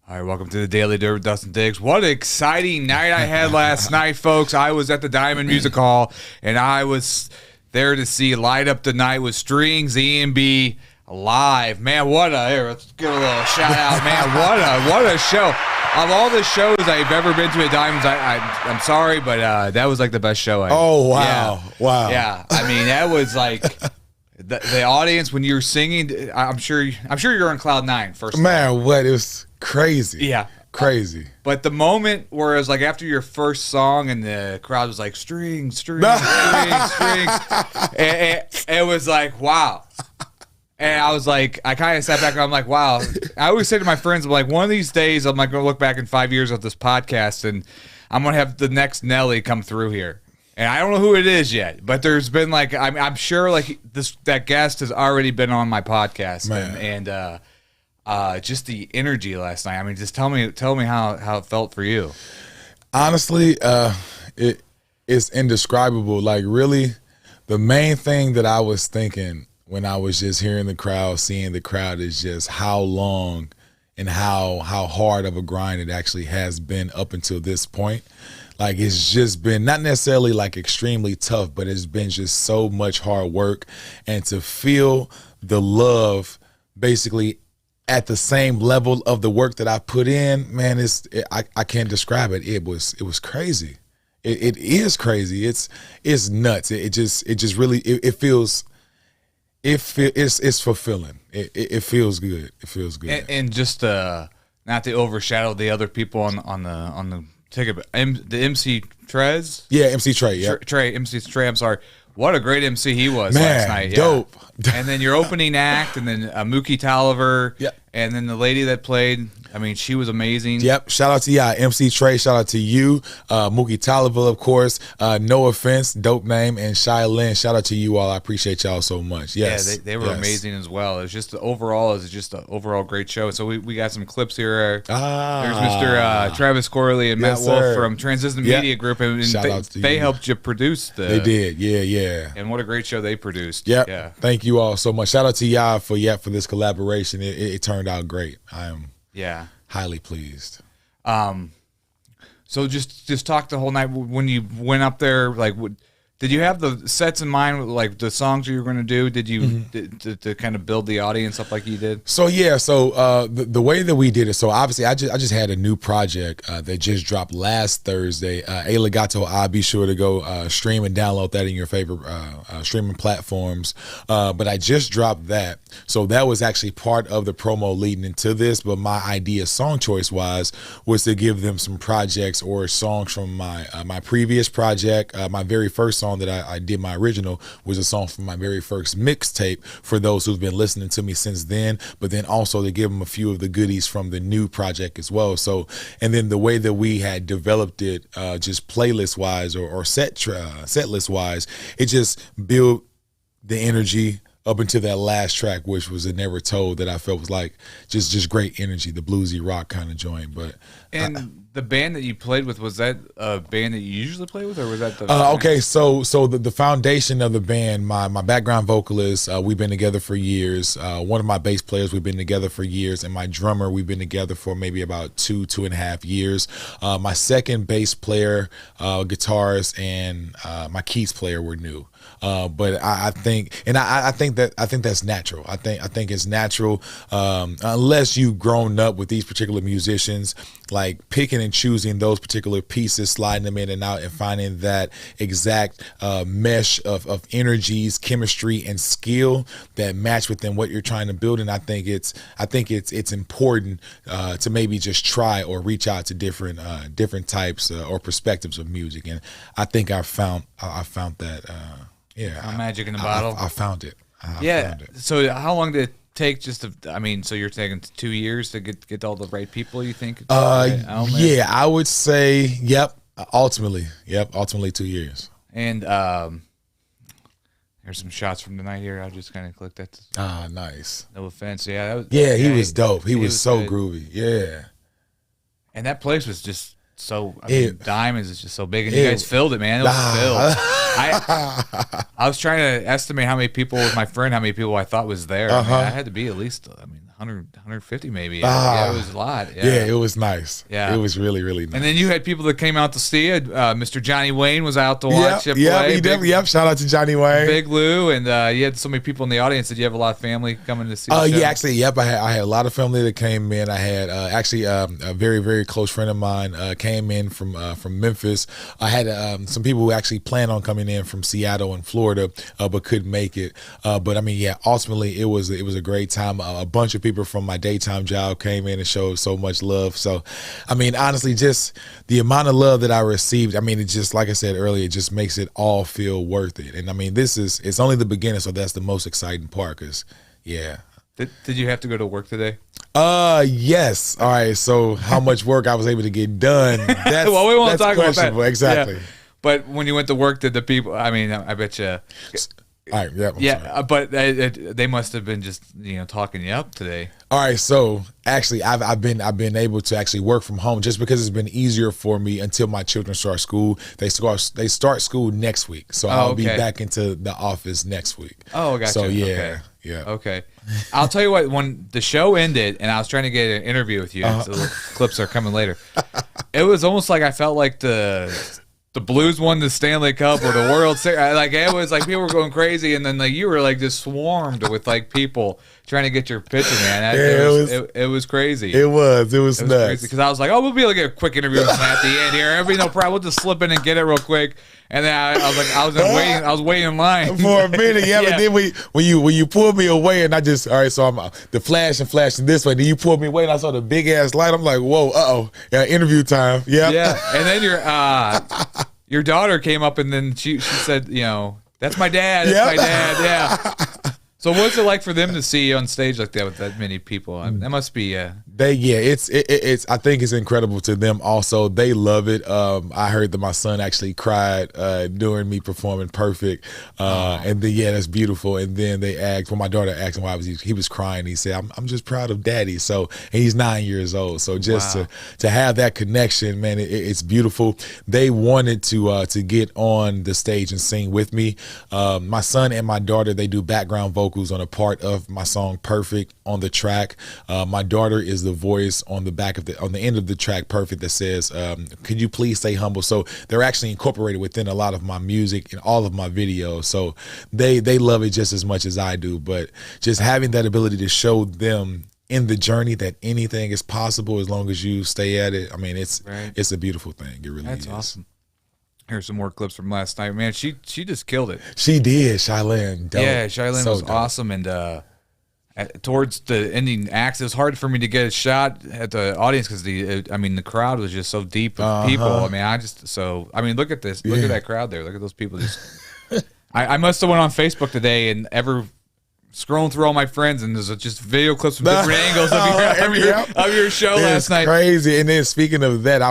All right, welcome to the Daily Dirt with Dustin Diggs. What an exciting night I had last night, folks. I was at the Diamond Music Hall, and I was there to see Light Up the Night with Stringz EMB live. Man, let's give a little shout out, man. What a show. Of all the shows I've ever been to at Diamonds, I'm sorry, but that was like the best show. Wow. Wow. Yeah, I mean, that was like... The audience, when you're singing, I'm sure you're on cloud nine first. Man, what? It was crazy. Yeah. Crazy. But the moment where it was like after your first song and the crowd was like, Stringz, it was like, wow. And I was like, I kind of sat back and I'm like, wow. I always say to my friends, I'm like, one of these days I'm like going to look back in 5 years of this podcast and I'm going to have the next Nelly come through here. And I don't know who it is yet, but there's been like I'm sure like that guest has already been on my podcast, and just the energy last night. I mean, just tell me how it felt for you. Honestly, it's indescribable. Like really, the main thing that I was thinking when I was just hearing the crowd, seeing the crowd, is just how long and how hard of a grind it actually has been up until this point. Like it's just been not necessarily like extremely tough, but it's been just so much hard work, and to feel the love basically at the same level of the work that I put in, man, I can't describe it. It was crazy. It is crazy. It's nuts. It just really it feels it's fulfilling. It feels good. It feels good. And just not to overshadow the other people on the ticket, but the MC Trez? Yeah, MC Trey, yeah. MC Trey, I'm sorry. What a great MC he was Man, last night. dope. Yeah. And then your opening act, and then Mookie Tolliver, yep. And then the lady that played, I mean, she was amazing. Yep. Shout out to MC Trey. Shout out to you. Mookie Tolliver, of course. No Offense, dope name. And Shy Lynn, shout out to you all. I appreciate y'all so much. Yes. Yeah, they were amazing as well. It's just overall an overall great show. So we got some clips here. There's Mr. Travis Corley and Matt Wolf from Transistent Media Group. And they helped you produce They did. Yeah. And what a great show they produced. Yep. Yeah. Thank you all so much. Shout out to y'all for this collaboration. It turned out great. I am highly pleased. So just talk the whole night when you went up there. Like, did you have the sets in mind, like the songs you were going to do? Did you to kind of build the audience up like you did? So the way that we did it. So obviously, I just had a new project that just dropped last Thursday. A Legato. I'll be sure to go stream and download that in your favorite streaming platforms. But I just dropped that, so that was actually part of the promo leading into this. But my idea, song choice wise, was to give them some projects or songs from my previous project. My very first song that I did, my original, was a song from my very first mixtape, for those who've been listening to me since then, but then also to give them a few of the goodies from the new project as well. So, and then the way that we had developed it, just playlist wise or set list wise, it just built the energy up until that last track, which was a Never Told, that I felt was like just great energy, the bluesy rock kind of joint. But the band that you played with, was that a band that you usually play with, or was that the okay, so the foundation of the band, my background vocalist, we've been together for years. One of my bass players, we've been together for years, and my drummer, we've been together for maybe about 2.5 years. My second bass player, guitarist, and my keys player were new. But I think that's natural. I think it's natural, unless you've grown up with these particular musicians, like picking and choosing those particular pieces, sliding them in and out, and finding that exact mesh of energies, chemistry, and skill that match within what you're trying to build. And I think it's important to maybe just try or reach out to different types or perspectives of music. And I think I found that. Magic in the bottle. I found it. Found it. So how long did it take so you're taking 2 years to get all the right people, you think? I would say, ultimately 2 years. And there's some shots from tonight here. I just kind of clicked that. Nice. No offense. He was dope. He was so good. Groovy. Yeah. And that place was just so, Diamonds is just so big, and you guys filled it, man. It was filled. I was trying to estimate how many people I thought was there. I had to be at least, 150 maybe. Yeah, it was a lot. Yeah, it was nice. Yeah. It was really, really nice. And then you had people that came out to see it. Mr. Johnny Wayne was out to watch it play. Shout out to Johnny Wayne. Big Lou, and you had so many people in the audience. Did you have a lot of family coming to see the show? Yeah, actually, I had a lot of family that came in. I had actually a very, very close friend of mine came in from Memphis. I had some people who actually planned on coming in from Seattle and Florida, but couldn't make it. But I mean, yeah, ultimately it was a great time. A bunch of people from my daytime job came in and showed so much love. So, I mean, honestly, just the amount of love that I received, I mean, it just, like I said earlier, it just makes it all feel worth it. And I mean, it's only the beginning, so that's the most exciting part. Cause yeah. Did you have to go to work today? Yes. All right. So how much work I was able to get done? That's, well, we won't talk about that. Exactly. Yeah. But when you went to work, did the people? I mean, I bet you. All right, yeah, but they must have been just talking you up today. All right, so actually, I've been able to actually work from home just because it's been easier for me until my children start school. They start school next week, so I'll be back into the office next week. Oh, gotcha. So yeah, okay. Yeah. Okay, I'll tell you what. When the show ended, and I was trying to get an interview with you, so the clips are coming later. It was almost like I felt like the Blues won the Stanley Cup or the World Series. Like it was like people were going crazy, and then like you were like just swarmed with like people trying to get your picture, man. It was crazy. It was nuts. Because I was like, oh, we'll be able to get a quick interview with him at the end here. It'll be no problem. We'll just slip in and get it real quick. And then I was like, I was waiting in line for a minute. Yeah, yeah. But then when you pulled me away, and I just so I'm the flashing this way. Then you pulled me away, and I saw the big ass light. I'm like, whoa, interview time. Yeah, yeah. And then your daughter came up, and then she said, that's my dad. That's my dad. Yeah. So what's it like for them to see you on stage like that with that many people? I mean, that must be it's I think it's incredible to them also. They love it. I heard that my son actually cried during me performing Perfect. And then that's beautiful. And then they asked, my daughter asked him why he was crying. He said, I'm just proud of Daddy. So, and he's 9 years old. So just to have that connection, man, it's beautiful. They wanted to get on the stage and sing with me. My son and my daughter, they do background vocals on a part of my song Perfect on the track. My daughter is the voice on the end of the track Perfect that says, could you please stay humble? So they're actually incorporated within a lot of my music and all of my videos. So they love it just as much as I do. But just having that ability to show them in the journey that anything is possible as long as you stay at it. I mean, it's a beautiful thing. It really is. That's awesome. Here's some more clips from last night. Man, she just killed it. She did, Shylin. Yeah, Shylin was awesome. And towards the ending acts, it was hard for me to get a shot at the audience because the crowd was just so deep of people. I mean, look at this. Look at that crowd there. Look at those people. Just I must have went on Facebook today and scrolling through all my friends, and there's just video clips from different angles of your show last night. Crazy. And then speaking of that,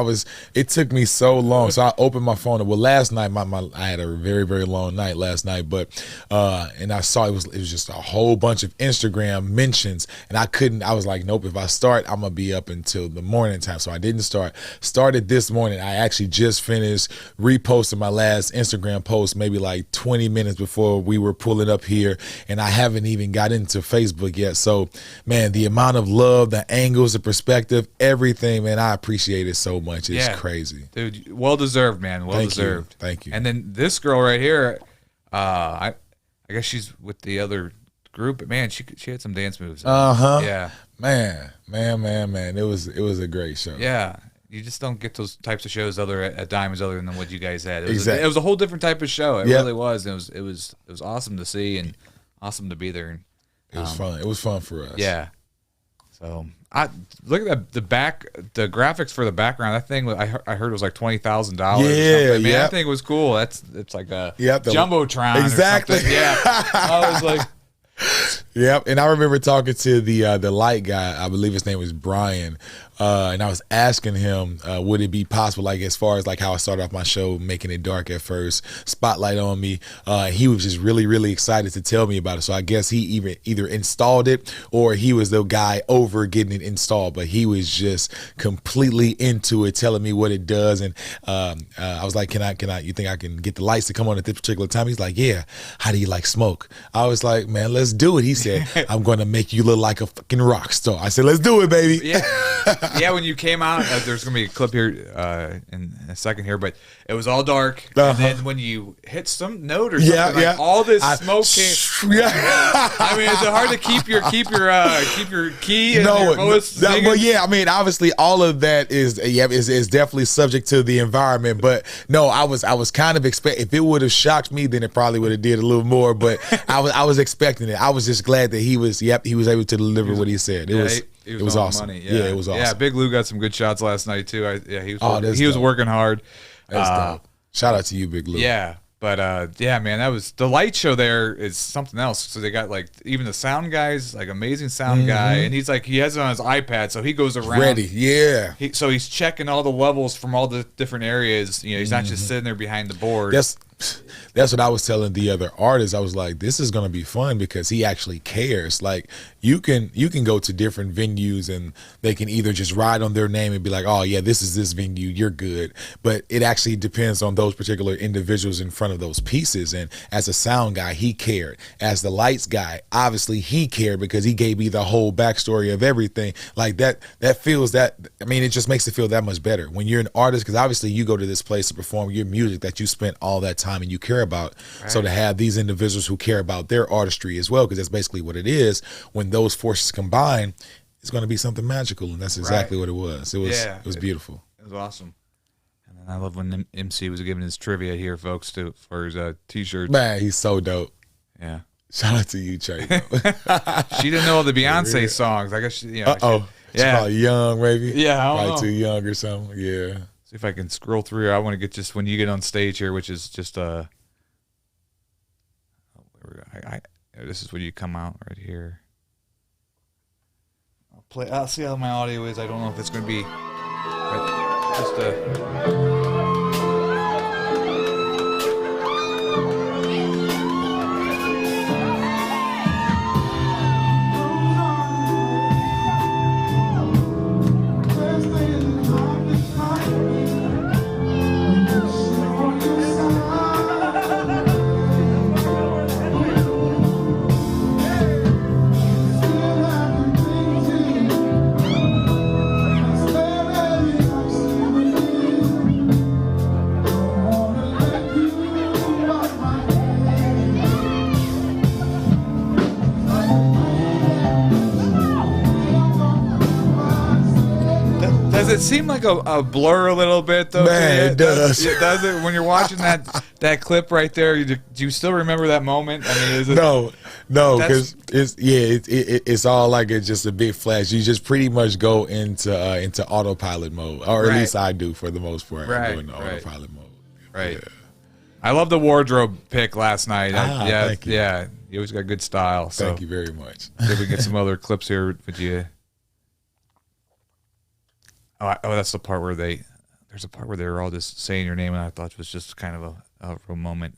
it took me so long. So I opened my phone. Well, last night I had a very, very long night last night, but and I saw it was just a whole bunch of Instagram mentions, and I was like, nope, if I start, I'm gonna be up until the morning time. So I didn't start. Started this morning. I actually just finished reposting my last Instagram post maybe like 20 minutes before we were pulling up here, and I haven't even got into Facebook yet. So, man, the amount of love, the angles, the perspective, everything, man, I appreciate it so much. It's crazy. Dude, well deserved, man. Well deserved. Thank you. And then this girl right here, I guess she's with the other group, but man, she had some dance moves. Yeah. Man. It was a great show. Yeah. You just don't get those types of shows at Diamonds other than what you guys had. Exactly. It was a whole different type of show. It really was. And it was awesome to see and awesome to be there. It was fun. It was fun for us. Yeah. So I look at the graphics for the background. That thing I heard was like $20,000. Yeah, man, I think it was cool. It's like a jumbotron. Exactly. Or something. Yeah. I was like. Yep. And I remember talking to the light guy. I believe his name was Brian. And I was asking him, would it be possible, like as far as like how I started off my show, making it dark at first, spotlight on me. He was just really, really excited to tell me about it. So I guess he either installed it or he was the guy over getting it installed. But he was just completely into it, telling me what it does. And I was like, you think I can get the lights to come on at this particular time? He's like, yeah. How do you like smoke? I was like, man, let's do it. He said, said, I'm going to make you look like a fucking rock star. I said, let's do it, baby. Yeah, when you came out, there's going to be a clip here in a second here, but it was all dark. And then when you hit some note or something, like all this smoke came. I mean, is it hard to keep your key and your voice? Well, yeah, I mean, obviously all of that is definitely subject to the environment, but no, I was kind of expecting, if it would have shocked me, then it probably would have did a little more, but I was expecting it. I was just glad that he was able to deliver what he said. It was awesome. Money. Yeah, it was awesome. Yeah, Big Lou got some good shots last night too. He was working hard. That's dope. Shout out to you, Big Lou. Yeah. But yeah, man, that was the light show. There is something else. So they got like even the sound guys, like amazing sound guy, and he has it on his iPad, so he goes around ready. Yeah. So he's checking all the levels from all the different areas. You know, he's not just sitting there behind the board. That's what I was telling the other artists. I was like, this is gonna be fun because he actually cares. Like you can go to different venues and they can either just ride on their name and be like, oh yeah, this is this venue, you're good. But it actually depends on those particular individuals in front of those pieces. And as a sound guy, he cared. As the lights guy, obviously he cared because he gave me the whole backstory of everything. Like that feels that, I mean, it just makes it feel that much better when you're an artist, because obviously you go to this place to perform your music that you spent all that time and you care about. Right. So to have these individuals who care about their artistry as well, because that's basically what it is, when those forces combine, it's going to be something magical, and that's exactly what it was. It was beautiful. It was awesome. And then I love when MC was giving his trivia here, folks, for his t-shirts. Man, he's so dope. Yeah. Shout out to you, Trey. She didn't know all the Beyonce songs. I guess she She's probably young, maybe. Yeah, I don't probably know. Too young or something. Yeah. See if I can scroll through. I want to get just when you get on stage here, which is just this is when you come out right here. I'll see how my audio is. I don't know if it's going to be Does it seem like a blur a little bit though? Man, it does. Does it when you're watching that clip right there? Do you still remember that moment? I mean, is it, no, because it's all like it's just a big flash. You just pretty much go into autopilot mode, or at least I do for the most part. I go into autopilot mode. Right. Yeah. I love the wardrobe pick last night. Thank you. Yeah, you always got good style. So thank you very much. See if we can get some other clips here with you. Oh, that's the part where there's a part where they were all just saying your name, and I thought it was just kind of a real moment.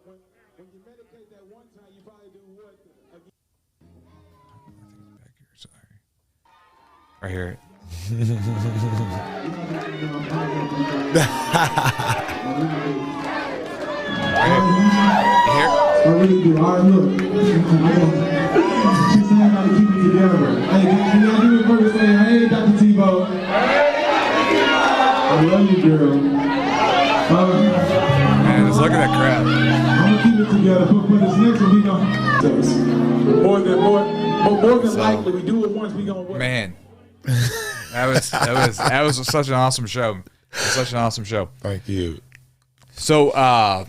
When you medicate that one time, you probably do what? I think it's back here. Sorry. Right here. I really do. All right, look. She's saying I gotta keep it together. Hey, can y'all do it first? Say, hey, Dr. Tebow. I love you, girl. Man, just look at that crowd. I'm gonna keep it together. For this next one, we gonna more than likely we do it once. We gonna work. Man, that was such an awesome show. Such an awesome show. Thank you. So,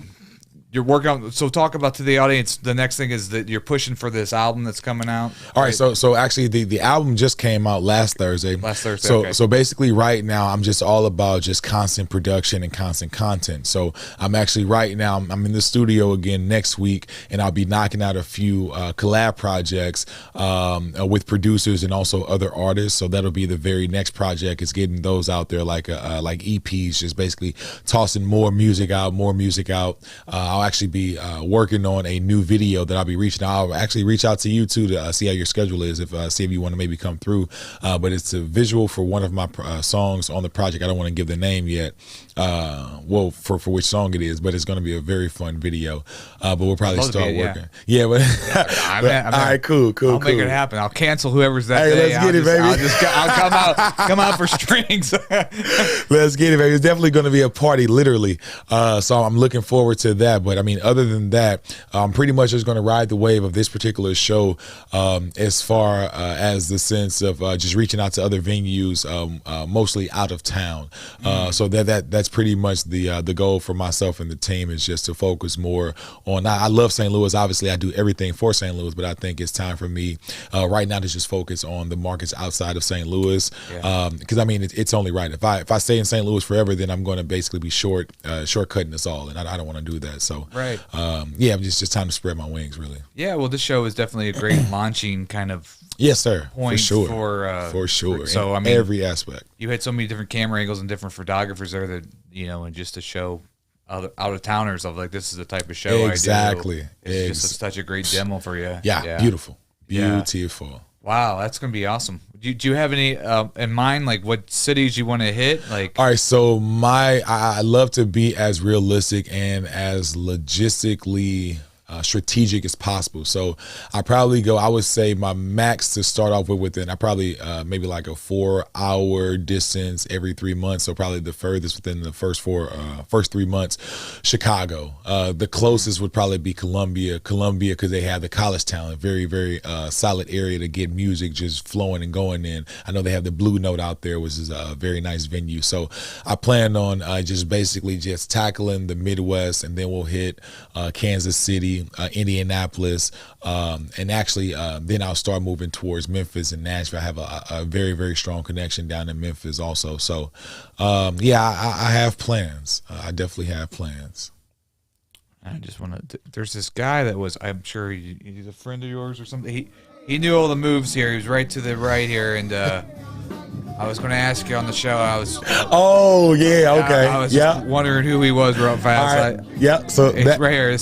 you're working on. So, talk about to the audience. The next thing is that you're pushing for this album that's coming out. All right. So actually, the album just came out last Thursday. So basically, right now, I'm just all about just constant production and constant content. So I'm actually right now, I'm in the studio again next week, and I'll be knocking out a few collab projects with producers and also other artists. So that'll be the very next project. Is getting those out there like EPs, just basically tossing more music out. I'll I'll actually be working on a new video that I'll be reaching. I'll actually reach out to you too to see how your schedule is, see if you want to maybe come through. But it's a visual for one of my songs on the project. I don't want to give the name yet. Well, for which song it is, but it's going to be a very fun video. But we'll probably start working. Yeah, but all right, cool. I'll make it happen. I'll cancel whoever's that hey, day. Let's get it, baby. I'll come out for Stringz. Let's get it, baby. It's definitely going to be a party, literally. So I'm looking forward to that. But I mean, other than that, I'm pretty much just going to ride the wave of this particular show, as far as the sense of just reaching out to other venues, mostly out of town. So that's pretty much the goal for myself and the team, is just to focus more on. I love St. Louis. Obviously, I do everything for St. Louis, but I think it's time for me right now to just focus on the markets outside of St. Louis. Because I mean, it's only right. If I stay in St. Louis forever, then I'm going to basically be shortcutting us all, and I don't want to do that. So yeah, just time to spread my wings, really. Yeah, well, this show is definitely a great launching kind of yes, sir, point for sure. So I mean, every aspect. You had so many different camera angles and different photographers there that and just to show out of towners of like, this is the type of show exactly. I do. It's just such a great demo for you. Yeah. Beautiful. Yeah. Wow, that's gonna be awesome. Do you have any in mind, like what cities you want to hit? Like, all right, so I love to be as realistic and as logistically strategic as possible. So I would say my max to start off within, maybe like a 4-hour distance every 3 months. So probably the furthest within the first 3 months, Chicago. The closest would probably be Columbia, because they have the college talent, very, very solid area to get music just flowing and going in. I know they have the Blue Note out there, which is a very nice venue. So I plan on just basically just tackling the Midwest, and then we'll hit Kansas City, Indianapolis, and actually then I'll start moving towards Memphis and Nashville. I have a very, very strong connection down in Memphis also. So I have plans. I definitely have plans. I just want to. There's this guy that was. I'm sure he's a friend of yours or something. He knew all the moves here. He was right to the right here, and I was going to ask you on the show. Oh yeah, okay. I was just wondering who he was real fast. All right. So it's right here.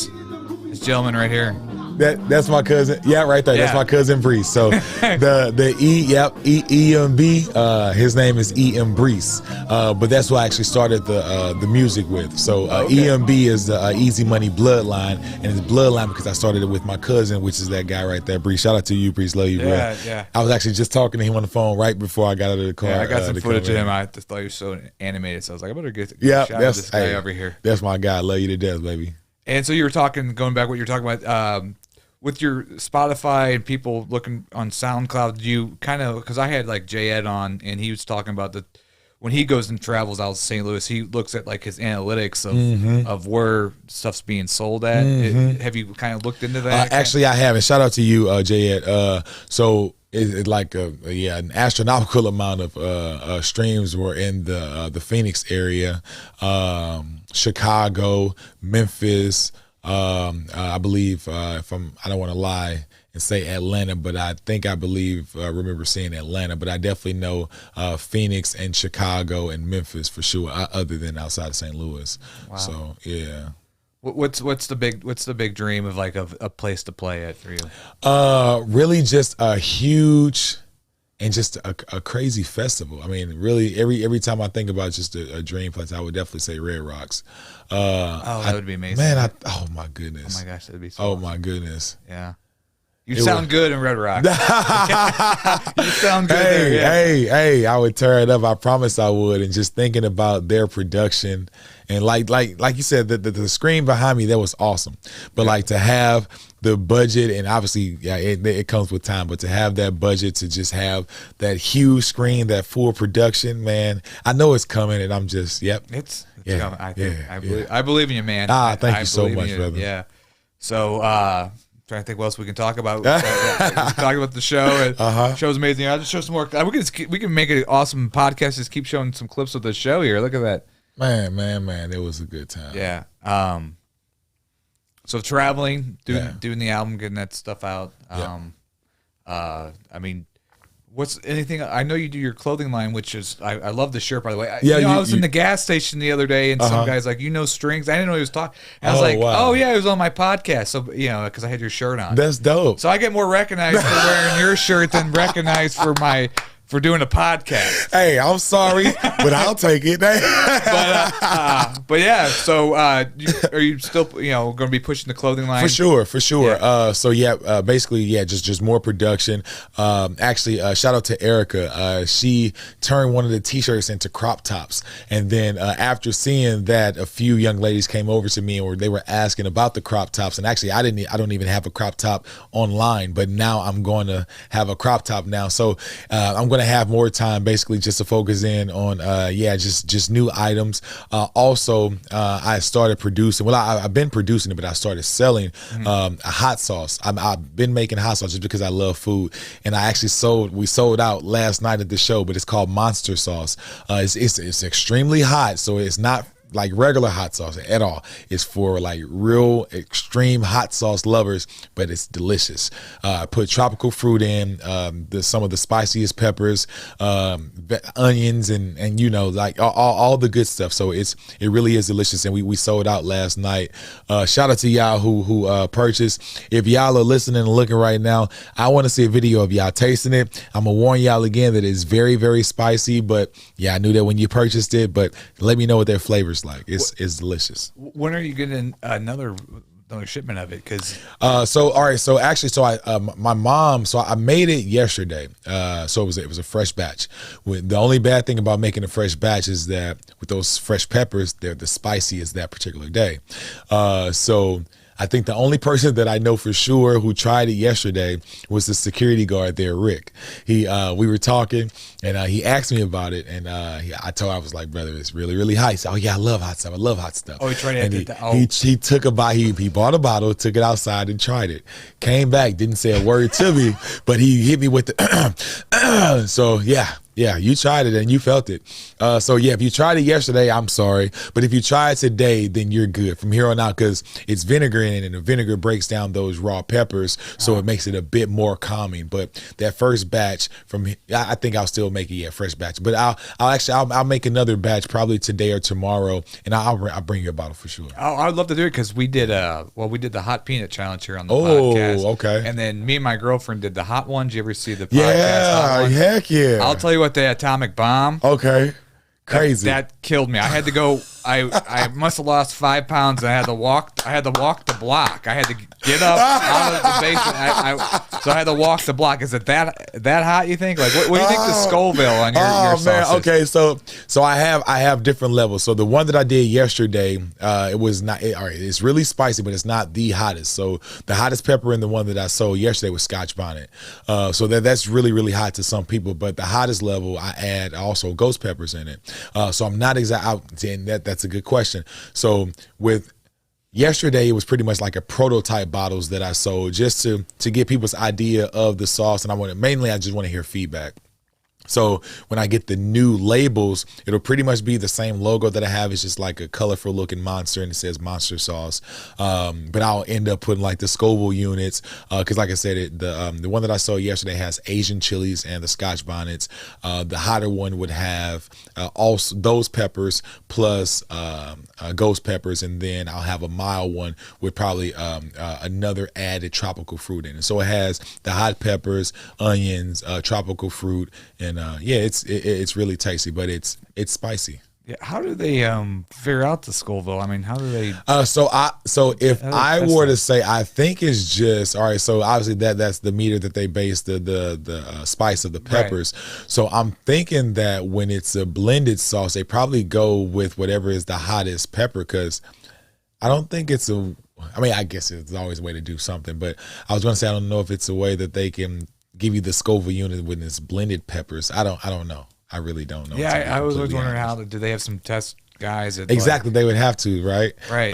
This gentleman right here. That's my cousin. Yeah, right there. Yeah. That's my cousin Brees. So the EMB, his name is EMB, but that's what I actually started the music with. So EMB is the Easy Money bloodline, and it's bloodline because I started it with my cousin, which is that guy right there, Brees. Shout out to you, Brees. Love you, bro. Yeah. I was actually just talking to him on the phone right before I got out of the car. Yeah, I got some footage of him. I just thought he was so animated, so I was like, I better get shout out this guy over here. That's my guy. Love you to death, baby. And so you were going back what you were talking about, with your Spotify and people looking on SoundCloud, do you kind of, because I had like Jay Ed on, and he was talking about when he goes and travels out to St. Louis, he looks at like his analytics of where stuff's being sold at. Have you kind of looked into that? Actually, I haven't. Shout out to you, Jay Ed. So it's like an astronomical amount of streams were in the Phoenix area, Chicago, Memphis. I believe I don't want to lie and say Atlanta, but I remember seeing Atlanta, but I definitely know Phoenix and Chicago and Memphis for sure, other than outside of St. Louis. Wow. So yeah. What's the big dream of like a place to play at for you? Really just a huge and just a crazy festival. I mean, really, every time I think about just a dream place, I would definitely say Red Rocks. That would be amazing. Man, oh my goodness. Oh my gosh, that'd be so awesome. My goodness. Yeah. You sound good in Red Rocks. You sound good there. Yeah. Hey, I would tear it up. I promise I would. And just thinking about their production and like you said, the screen behind me, that was awesome. But like to have the budget, and obviously, it comes with time, but to have that budget to just have that huge screen, that full production, man, I know it's coming, and I'm just, It's coming. I believe in you, man. Thank you so much, brother. Yeah. So, trying to think what else we can talk about. Talk about the show. The show's amazing. I'll just show some more. We can make an awesome podcast. Just keep showing some clips of the show here. Look at that. Man, it was a good time. Yeah. So traveling, doing the album, getting that stuff out. I mean, What's anything? I know you do your clothing line, which is I love the shirt, by the way. I was in the gas station the other day, and some guy's like, Stringz. I didn't know he was talking. I was like, wow. oh yeah, he was on my podcast. So because I had your shirt on. That's dope. So I get more recognized for wearing your shirt than recognized for doing a podcast. Hey, I'm sorry, but I'll take it. But yeah, so are you still going to be pushing the clothing line? For sure. Yeah. Basically, just more production. Actually, shout out to Erica. She turned one of the t-shirts into crop tops, and then after seeing that, a few young ladies came over to me and they were asking about the crop tops. And actually, I don't even have a crop top online, but now I'm going to have a crop top now. So I'm going to have more time basically just to focus in on just new items. Also, I started producing. Well, I've been producing it, but I started selling a hot sauce. I've been making hot sauce just because I love food, and we sold out last night at the show. But it's called Monster Sauce. It's extremely hot, so it's not like regular hot sauce at all. It's for like real extreme hot sauce lovers, but it's delicious. I put tropical fruit in, some of the spiciest peppers, onions, and like all the good stuff. So it really is delicious, and we sold out last night. Shout out to y'all who purchased. If y'all are listening and looking right now, I want to see a video of y'all tasting it. I'm gonna warn y'all again that it's very, very spicy, but yeah, I knew that when you purchased it, but let me know what their flavors like. It's delicious. When are you getting another shipment of it? Because my mom, I made it yesterday. So it was a fresh batch. The only bad thing about making a fresh batch is that with those fresh peppers, they're the spiciest that particular day. So I think the only person that I know for sure who tried it yesterday was the security guard there, Rick. We were talking, and he asked me about it, and I was like, brother, it's really, really hot. He said, oh yeah, I love hot stuff. I love hot stuff. Oh, he tried it. And he took a bite. He bought a bottle, took it outside, and tried it. Came back, didn't say a word to me, but he hit me with the. So yeah. Yeah, you tried it and you felt it. If you tried it yesterday, I'm sorry. But if you try it today, then you're good from here on out, because it's vinegar in it, and the vinegar breaks down those raw peppers, so it makes it a bit more calming. But that first batch I think I'll still make it, fresh batch. But I'll make another batch probably today or tomorrow, and I'll bring you a bottle for sure. I'd love to do it, because we did the hot peanut challenge here on the podcast. Oh, okay. And then me and my girlfriend did the hot one. Did you ever see the podcast? Yeah, heck yeah. I'll tell you what, the atomic bomb. Okay. Crazy. That killed me. I had to go. I must have lost 5 pounds. And I had to walk the block. I had to get up out of the basement. So I had to walk the block. Is it that hot? You think? Like, what do you think the Scoville on your sauce is? Okay, so I have different levels. So the one that I did yesterday, it was not. All right, it's really spicy, but it's not the hottest. So the hottest pepper in the one that I sold yesterday was Scotch bonnet. So that's really, really hot to some people. But the hottest level, I add also ghost peppers in it. So I'm not exactly. That's a good question. So with yesterday, it was pretty much like a prototype bottles that I sold, just to get people's idea of the sauce. And I just want to hear feedback. So when I get the new labels, it'll pretty much be the same logo that I have. It's just like a colorful looking monster, and it says Monster Sauce. But I'll end up putting like the Scoville units, because like I said, the one that I saw yesterday has Asian chilies and the Scotch bonnets. The hotter one would have also those peppers plus ghost peppers, and then I'll have a mild one with probably another added tropical fruit in it. So it has the hot peppers, onions, tropical fruit, and it's really tasty, but it's spicy. Yeah, how do they figure out the Scoville? I mean, how do they? So if I were to say, I think it's just all right. So obviously that's the meter that they base the spice of the peppers. Right. So I'm thinking that when it's a blended sauce, they probably go with whatever is the hottest pepper, because I don't think it's a. I mean, I guess it's always a way to do something, but I was going to say I don't know if it's a way that they can give you the Scoville unit when it's blended peppers. I don't know. I really don't know. Yeah, I was always wondering do they have some test guys? Exactly, they would have to, right? Right.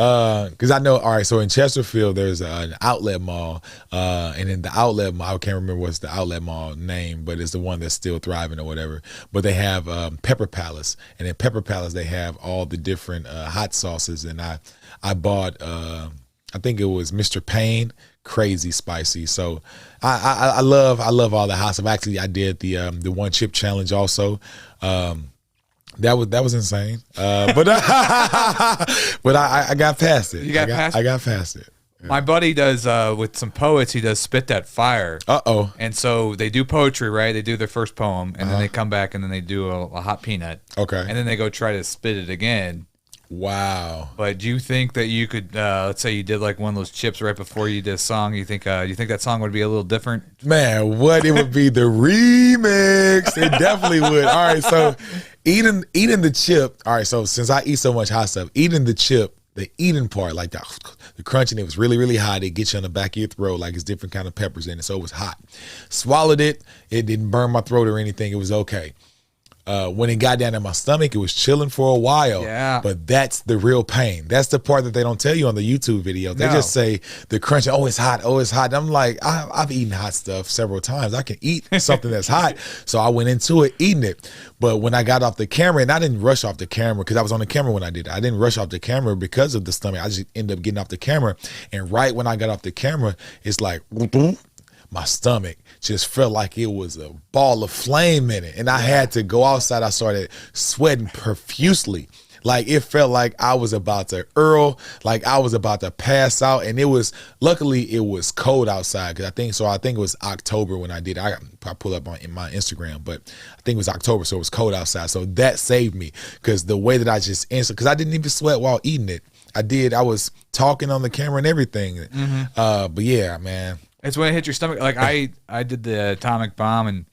Because I know. All right, so in Chesterfield, there's an outlet mall, and in the outlet mall, I can't remember what's the outlet mall name, but it's the one that's still thriving or whatever. But they have Pepper Palace, and in Pepper Palace, they have all the different hot sauces, and I bought. I think it was Mr. Payne crazy spicy. So I love all the hot stuff. Actually, I did the one chip challenge also. That was insane. But but I got past it. You got past it? I got past it. Yeah. My buddy does with some poets. He does Spit That Fire. And so they do poetry, right? They do their first poem, and then they come back and then they do a hot peanut. Okay. And then they go try to spit it again. Wow. But do you think that you could, let's say you did like one of those chips right before you did a song, you think that song would be a little different? Man, what? It would be the remix. It definitely would. All right, so eating the chip. All right, so since I eat so much hot stuff, eating the chip, the eating part, like the crunching, it was really, really hot. It gets you on the back of your throat, like it's different kind of peppers in it, so it was hot. Swallowed it. It didn't burn my throat or anything. It was okay. When it got down in my stomach, it was chilling for a while. Yeah. But that's the real pain. That's the part that they don't tell you on the YouTube video. They just say the crunch, oh, it's hot, oh, it's hot. And I'm like, I've eaten hot stuff several times. I can eat something that's hot. So I went into it eating it. But when I got off the camera, and I didn't rush off the camera because I was on the camera when I did it. I didn't rush off the camera because of the stomach. I just ended up getting off the camera. And right when I got off the camera, it's like, my stomach just felt like it was a ball of flame in it. And I had to go outside. I started sweating profusely. Like it felt like I was about to like I was about to pass out. And it was, luckily it was cold outside. I think it was October when I did it. I pull up in my Instagram, but I think it was October. So it was cold outside. So that saved me because the way that I just answered, because I didn't even sweat while eating it. I was talking on the camera and everything. But yeah, man. It's when it hit your stomach. Like I did the atomic bomb, and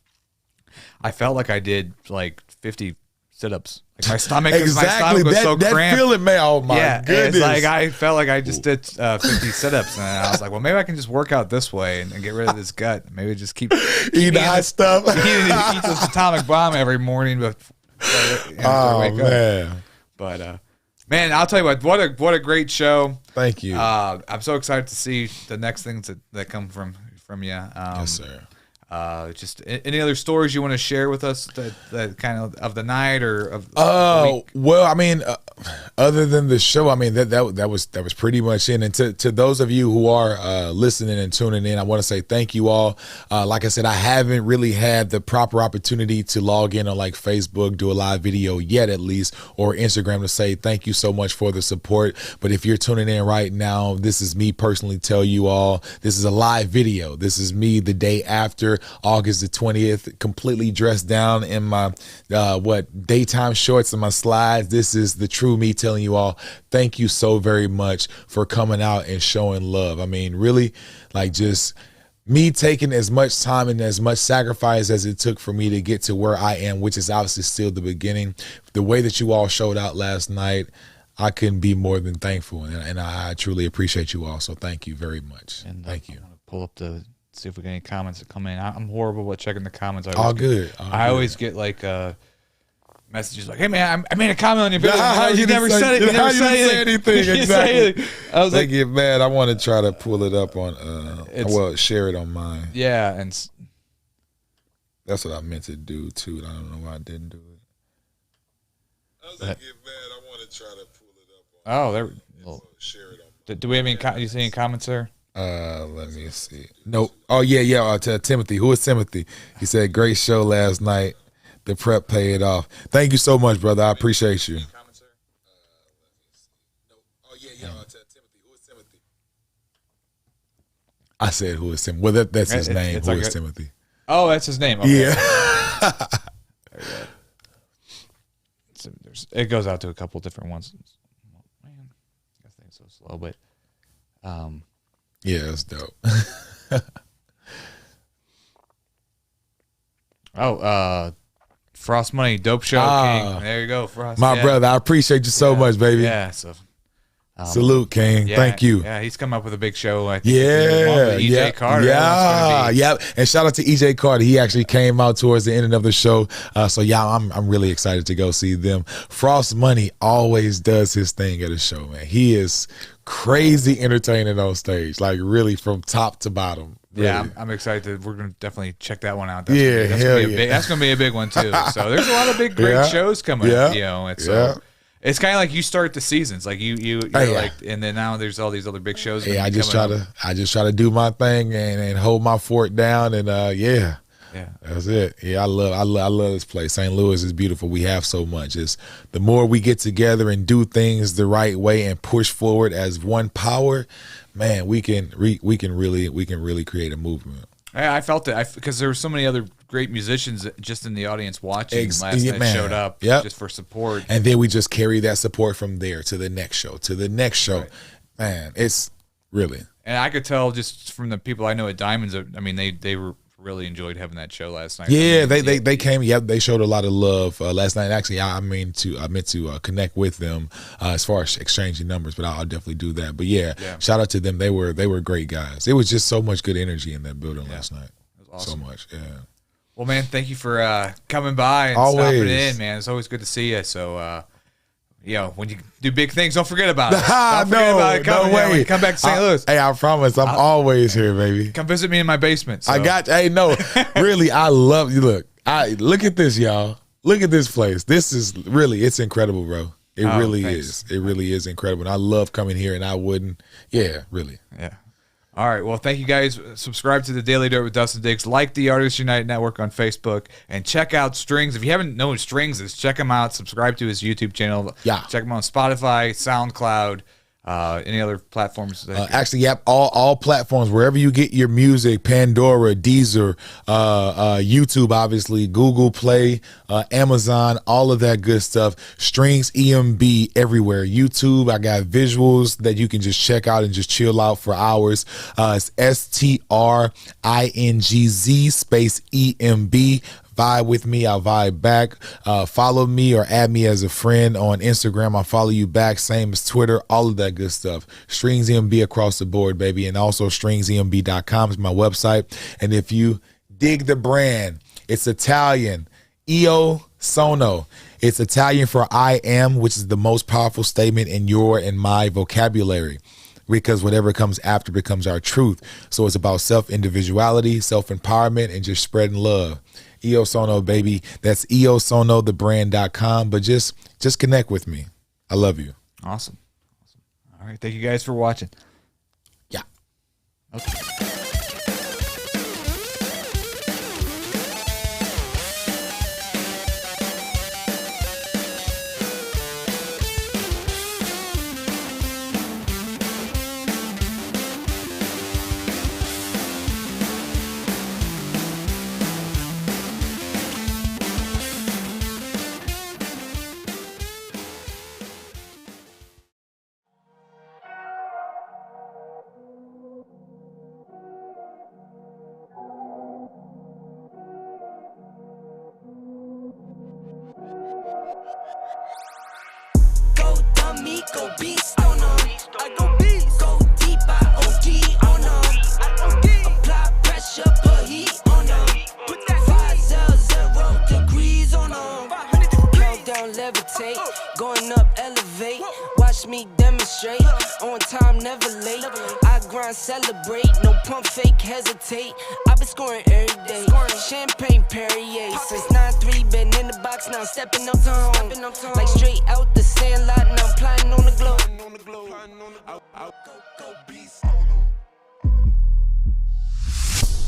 I felt like I did like 50 sit-ups. Like my stomach, exactly. My stomach was so that cramped. feeling, man. Oh my goodness! It's like I felt like I just did 50 sit-ups, and I was like, well, maybe I can just work out this way and get rid of this gut. Maybe just keep eating hot stuff. Eat this atomic bomb every morning before I wake up. But man, I'll tell you what a great show. Thank you. I'm so excited to see the next things that come from you. Yes, sir. Just any other stories you want to share with us that kind of the night or of the week? Well, I mean, other than the show, I mean that was pretty much it. And to those of you who are listening and tuning in, I want to say thank you all. Like I said, I haven't really had the proper opportunity to log in on like Facebook, do a live video yet at least, or Instagram to say thank you so much for the support. But if you're tuning in right now, this is me personally tell you all, this is a live video. This is me the day after August the 20th, completely dressed down in my daytime shorts and my slides. This is the true me telling you all thank you so very much for coming out and showing love. I mean, really, like just me taking as much time and as much sacrifice as it took for me to get to where I am, which is obviously still the beginning. The way that you all showed out last night, I couldn't be more than thankful, and I truly appreciate you all. So thank you very much. And thank you. I'm gonna pull up see if we get any comments that come in. I'm horrible at checking the comments. I always get like messages like, "Hey man, I made a comment on your video. You never said it. You never said anything. Exactly. I was they like, get mad. I want to try to pull it up on share it on mine. Yeah, and that's what I meant to do too. And I don't know why I didn't do it. I was like, get mad. I want to try to pull it up on. Oh, there. Share it on. Do we have any? You see any comments there? Let me see. No. Oh yeah. Timothy. Who is Timothy? He said, "Great show last night. The prep paid off." Thank you so much, brother. I appreciate you. Timothy. Who is Timothy? I said, "Who is Timothy?" Well, that's his name. Who is Timothy? Oh, that's his name. Okay. Yeah. It goes out to a couple different ones. Man, this thing's so slow, but yeah, it's dope. Frost Money, dope show, King. There you go, Frost. My brother, I appreciate you so much, baby. Yeah, so salute, King. Thank you. Yeah, he's come up with a big show. I think EJ Carter. Yeah. And shout out to EJ Carter. He actually came out towards the end of the show. So yeah, I'm really excited to go see them. Frost Money always does his thing at a show, man. He is crazy entertaining on stage, like really from top to bottom. Really. Yeah, I'm excited. We're gonna definitely check that one out. That's gonna be a big one too. So there's a lot of great shows coming up. You know, It's kind of like you start the seasons, like you're like, and then now there's all these other big shows. Yeah, I just try to do my thing and hold my fort down, and yeah, that's it. Yeah, I love this place. St. Louis is beautiful. We have so much. It's the more we get together and do things the right way and push forward as one power, man, we can really create a movement. I felt it because there were so many other great musicians just in the audience watching last night showed up just for support. And then we just carry that support from there to the next show, Right. Man, it's really. And I could tell just from the people I know at Diamonds, I mean, they were really enjoyed having that show last night. Yeah, they came. Yeah, they showed a lot of love last night. Actually, I meant to connect with them as far as exchanging numbers, but I'll definitely do that. But yeah, shout out to them. They were great guys. It was just so much good energy in that building last night. It was awesome. So much. Yeah. Well, man, thank you for coming by and stopping in, man. It's always good to see you. So. When you do big things, don't forget about it. Don't forget about it. Come, when you come back to St. Louis. Hey, I promise, I'm always here, baby. Come visit me in my basement. So. Really, I love you. Look at this, y'all. Look at this place. This is really, it's incredible, bro. It really is. It really is incredible. And I love coming here, and I wouldn't. Yeah, really. Yeah. All right. Well, thank you guys. Subscribe to the Daily Dirt with Dustin Diggs. Like the Artists United Network on Facebook. And check out Stringz. If you haven't known who Stringz is, check him out. Subscribe to his YouTube channel. Yeah. Check him out on Spotify, SoundCloud, any other platforms. All platforms, wherever you get your music, Pandora, Deezer, YouTube, obviously, Google Play, Amazon, all of that good stuff. Stringz EMB everywhere. YouTube, I got visuals that you can just check out and just chill out for hours. It's STRINGZ space EMB. Vibe with me, I'll vibe back. Follow me or add me as a friend on Instagram. I'll follow you back. Same as Twitter, all of that good stuff. Stringz EMB across the board, baby. And also stringzemb.com is my website. And if you dig the brand, it's Italian. Io sono. It's Italian for I am, which is the most powerful statement in your and my vocabulary. Because whatever comes after becomes our truth. So it's about self-individuality, self-empowerment, and just spreading love. Io Sono, baby. That's iosonothebrand.com. But just connect with me. I love you. Awesome. All right. Thank you guys for watching. Yeah. Okay. Go beast on them. I go beast. Go deep, I OD on them. Apply pressure, put heat on them. 500 degrees on them. Countdown, levitate. Going up, elevate. Watch me demonstrate. On time, never late. I grind, celebrate. No pump, fake, hesitate. I've been scoring every day. Champagne Perrier. Since 9-3, been in the box, now I'm stepping up to home. Like straight out the sand lot, now I'm plotting on the globe. Go beast.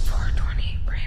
420 brand.